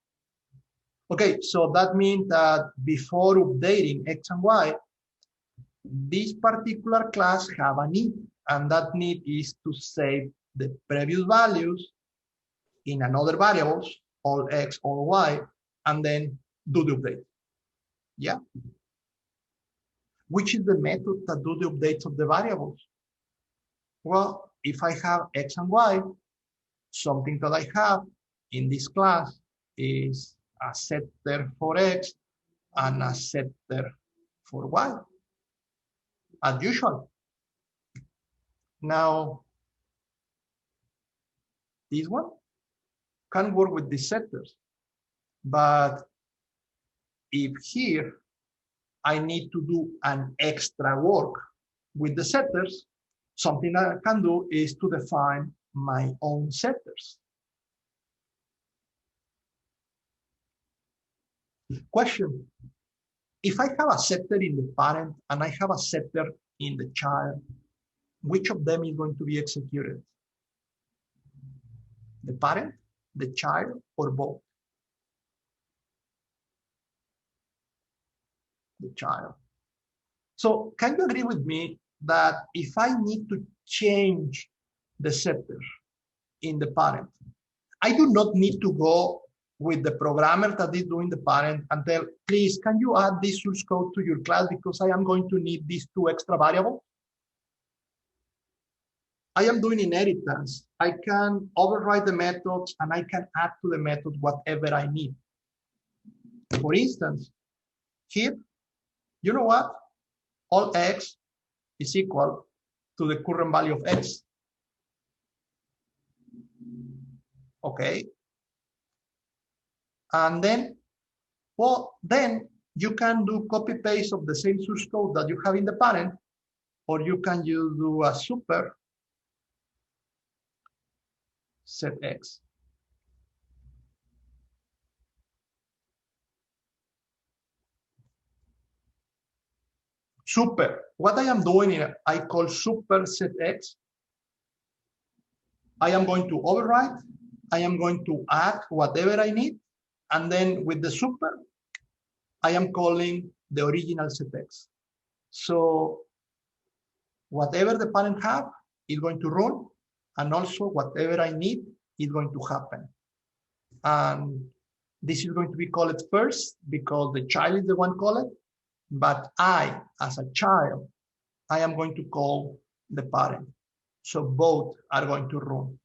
Okay, so that means that before updating X and Y, this particular class have a need, and that need is to save the previous values in another variables, all X, all Y, and then do the update. Yeah. Which is the method that do the updates of the variables? Well, if I have X and Y, something that I have in this class is a setter for X and a setter for Y, as usual. Now, this one can work with these setters, but if here I need to do an extra work with the setters, something that I can do is to define my own setters. Question: if I have a setter in the parent and I have a setter in the child, which of them is going to be executed? The parent, the child, or both? The child. So can you agree with me that if I need to change the setter in the parent, I do not need to go with the programmer that is doing the parent and tell, please, can you add this source code to your class because I am going to need these 2 extra variables? I am doing inheritance. I can override the methods and I can add to the method whatever I need. For instance, here, you know what? All X is equal to the current value of X. Okay. And then, well, then you can do copy paste of the same source code that you have in the parent, or you can just do a super set X. Super. What I am doing here, I call super set X. I am going to override, I am going to add whatever I need, and then with the super, I am calling the original setx. So whatever the parent have is going to run, and also whatever I need is going to happen. And this is going to be called first because the child is the one called, but I, as a child, I am going to call the parent. So both are going to run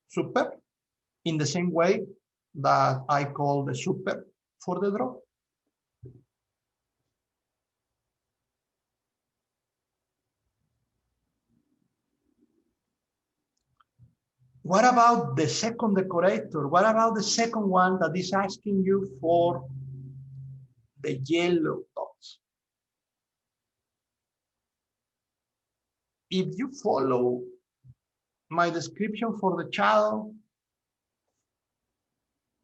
super in the same way that I call the super for the draw. What about the second decorator? What about the second one that is asking you for the yellow dots? If you follow my description for the child,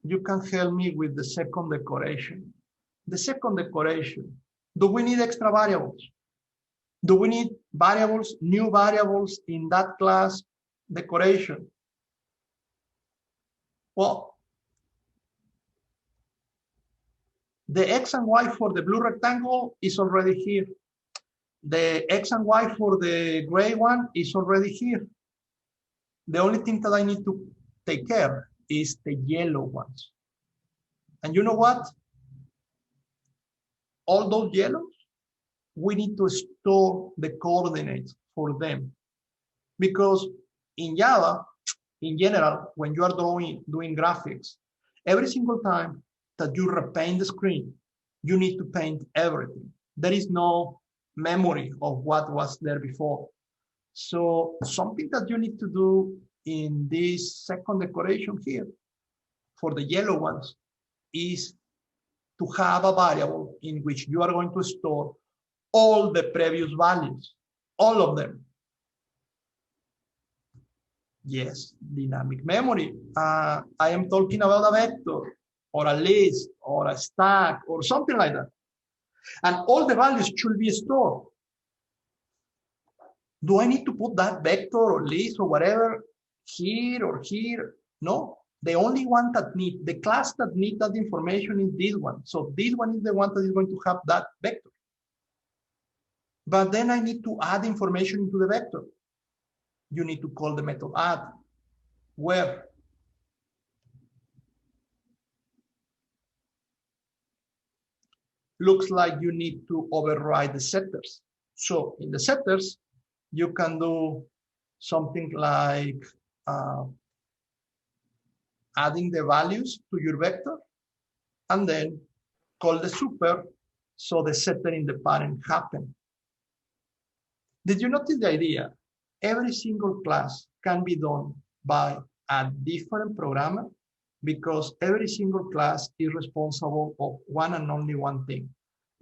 you can help me with the second decoration. The second decoration, do we need extra variables? Do we need variables, new variables in that class decoration? Well, the X and Y for the blue rectangle is already here. The X and Y for the gray one is already here. The only thing that I need to take care is the yellow ones. And you know what? All those yellows, we need to store the coordinates for them. Because in Java, in general, when you are doing graphics, every single time that you repaint the screen, you need to paint everything. There is no memory of what was there before. So something that you need to do in this second decoration here for the yellow ones is to have a variable in which you are going to store all the previous values, all of them. Yes, dynamic memory. I am talking about a vector or a list or a stack or something like that. And all the values should be stored. Do I need to put that vector or list or whatever here or here? No, the only one that needs, the class that needs that information is this one. So this one is the one that is going to have that vector. But then I need to add information into the vector. You need to call the method add. Where? Looks like you need to override the setters. So in the setters, you can do something like adding the values to your vector and then call the super so the setter in the parent happen. Did you notice the idea? Every single class can be done by a different programmer because every single class is responsible of one and only one thing,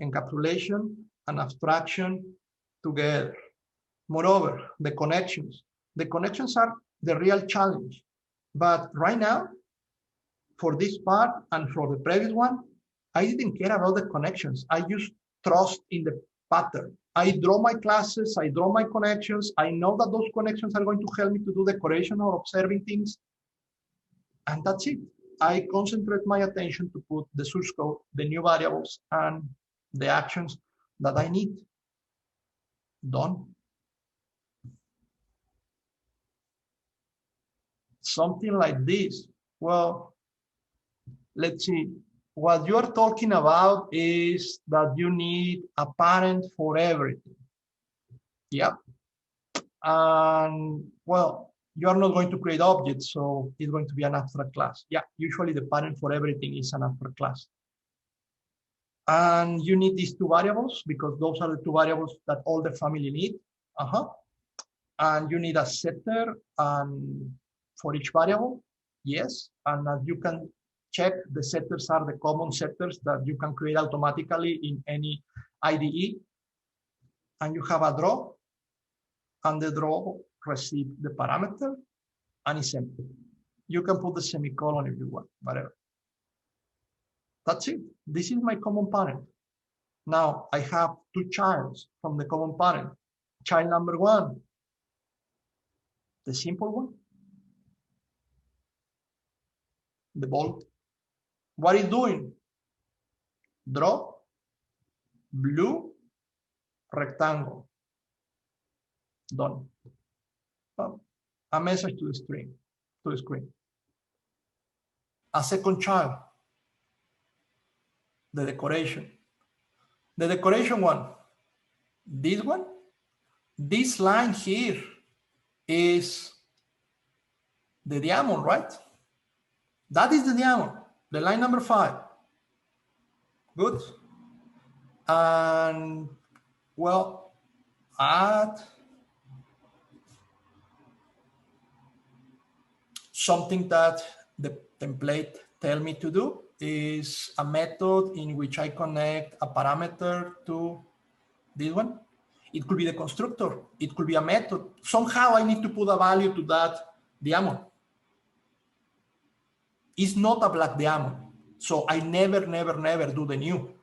encapsulation and abstraction together. Moreover, the connections are the real challenge. But right now, for this part and for the previous one, I didn't care about the connections. I just trust in the pattern. I draw my classes, I draw my connections. I know that those connections are going to help me to do decoration or observing things. And that's it. I concentrate my attention to put the source code, the new variables, and the actions that I need. Done. Something like this. Well, let's see. What you are talking about is that you need a parent for everything. Yep. And well, you are not going to create objects, so it's going to be an abstract class. Yeah, usually the parent for everything is an abstract class. And you need these two variables because those are the two variables that all the family need. And you need a setter for each variable. Yes, and as you can check, the setters are the common setters that you can create automatically in any IDE. And you have a draw, and the draw receives the parameter and is empty. You can put the semicolon if you want, whatever. That's it. This is my common parent. Now I have two childs from the common parent. Child number one, the simple one, the ball. What is doing? Draw, blue, rectangle. Done. A message to the screen. A second child, the decoration. The decoration one, this line here is the diamond, right? That is the diamond, the line number 5. Good. And well, add something that the template tell me to do is a method in which I connect a parameter to this one. It could be the constructor. It could be a method. Somehow I need to put a value to that diamond. It's not a black diamond. So I never do the new.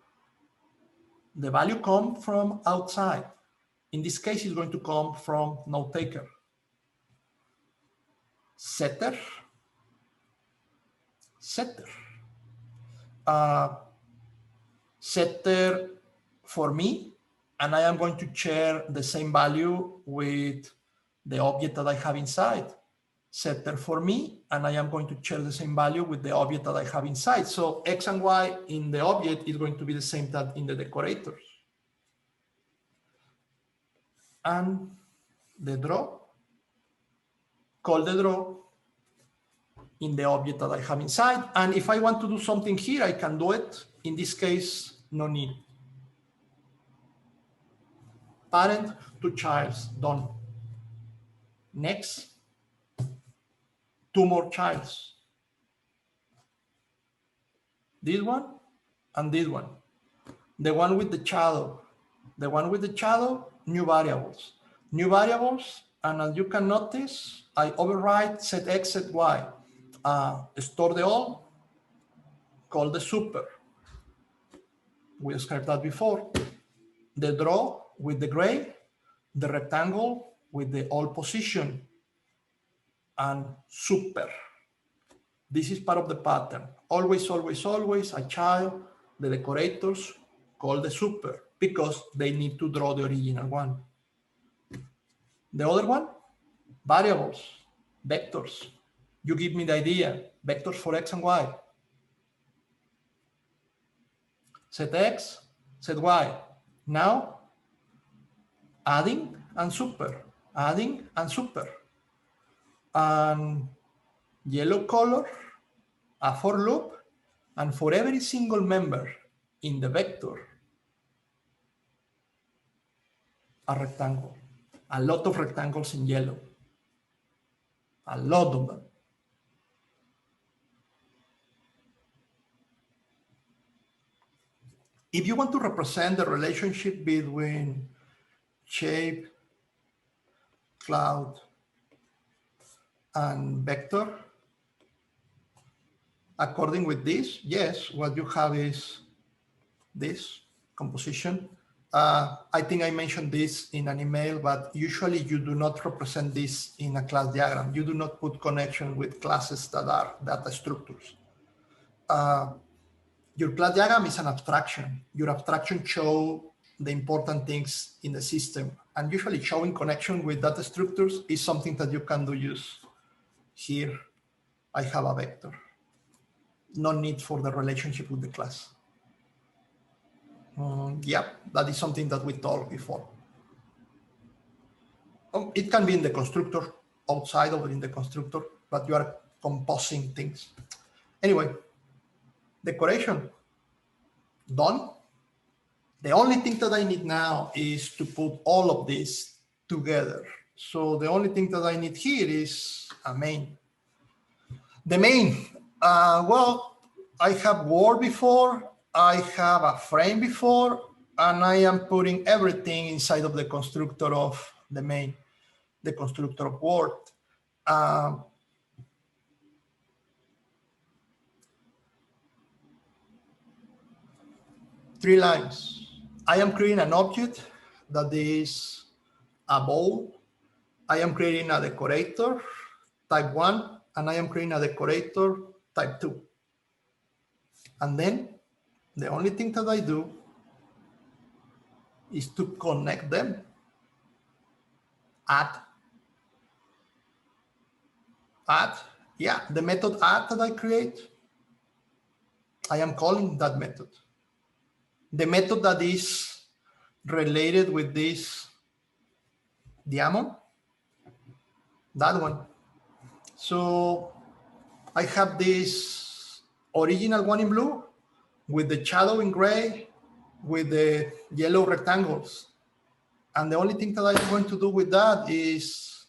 The value comes from outside. In this case, it's going to come from note taker. Setter. Setter for me, and I am going to share the same value with the object that I have inside. Setter for me, and I am going to share the same value with the object that I have inside. So X and Y in the object is going to be the same that in the decorators. And the draw, call the draw in the object that I have inside. And if I want to do something here, I can do it. In this case, no need. Parent to childs, done. Next, 2 more childs. This one and this one. The one with the shadow. The one with the shadow, new variables. New variables, and as you can notice, I override set X, set Y. Store the all, call the super. We described that before. The draw with the gray, the rectangle with the all position, and super. This is part of the pattern. Always a child, the decorators call the super because they need to draw the original one. The other one, variables, vectors. You give me the idea, vectors for X and Y. Set X, set Y. Now, adding and super, adding and super. And yellow color, a for loop, and for every single member in the vector, a rectangle. A lot of rectangles in yellow. A lot of them. If you want to represent the relationship between shape, cloud, and vector, according with this, yes, what you have is this composition. I think I mentioned this in an email, but usually you do not represent this in a class diagram. You do not put connection with classes that are data structures. Your class diagram is an abstraction. Your abstraction shows the important things in the system. And usually showing connection with data structures is something that you can do use. Here, I have a vector. No need for the relationship with the class. Yeah, that is something that we talked before. It can be in the constructor, outside of it in the constructor, but you are composing things. Anyway, decoration, done. The only thing that I need now is to put all of this together. So the only thing that I need here is a main. The main, well, I have Word before, I have a frame before, and I am putting everything inside of the constructor of the main, the constructor of Word. 3 lines. I am creating an object that is a bowl. I am creating a decorator type 1, and I am creating a decorator type 2. And then the only thing that I do is to connect them. Add, yeah, the method add that I create, I am calling that method. The method that is related with this diamond, that one. So I have this original one in blue with the shadow in gray with the yellow rectangles. And the only thing that I'm going to do with that is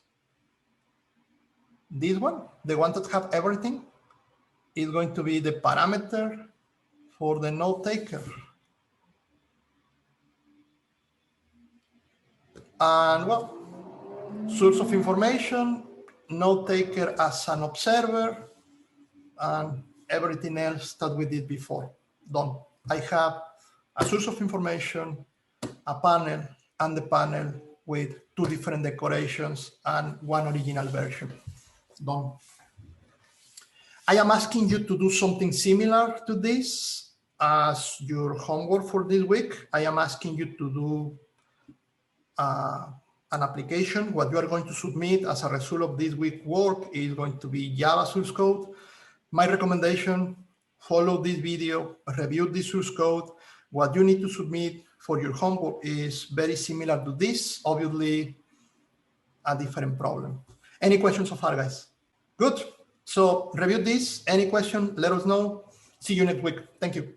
this one, the one that have everything, is going to be the parameter for the note taker. And well, source of information, note taker as an observer, and everything else that we did before. Done. I have a source of information, a panel, and the panel with 2 different decorations and 1 original version. Done. I am asking you to do something similar to this as your homework for this week. I am asking you to do an application. What you are going to submit as a result of this week's work is going to be Java source code. My recommendation, follow this video, review the source code. What you need to submit for your homework is very similar to this, obviously a different problem. Any questions so far, guys? Good. So review this. Any question, let us know. See you next week. Thank you.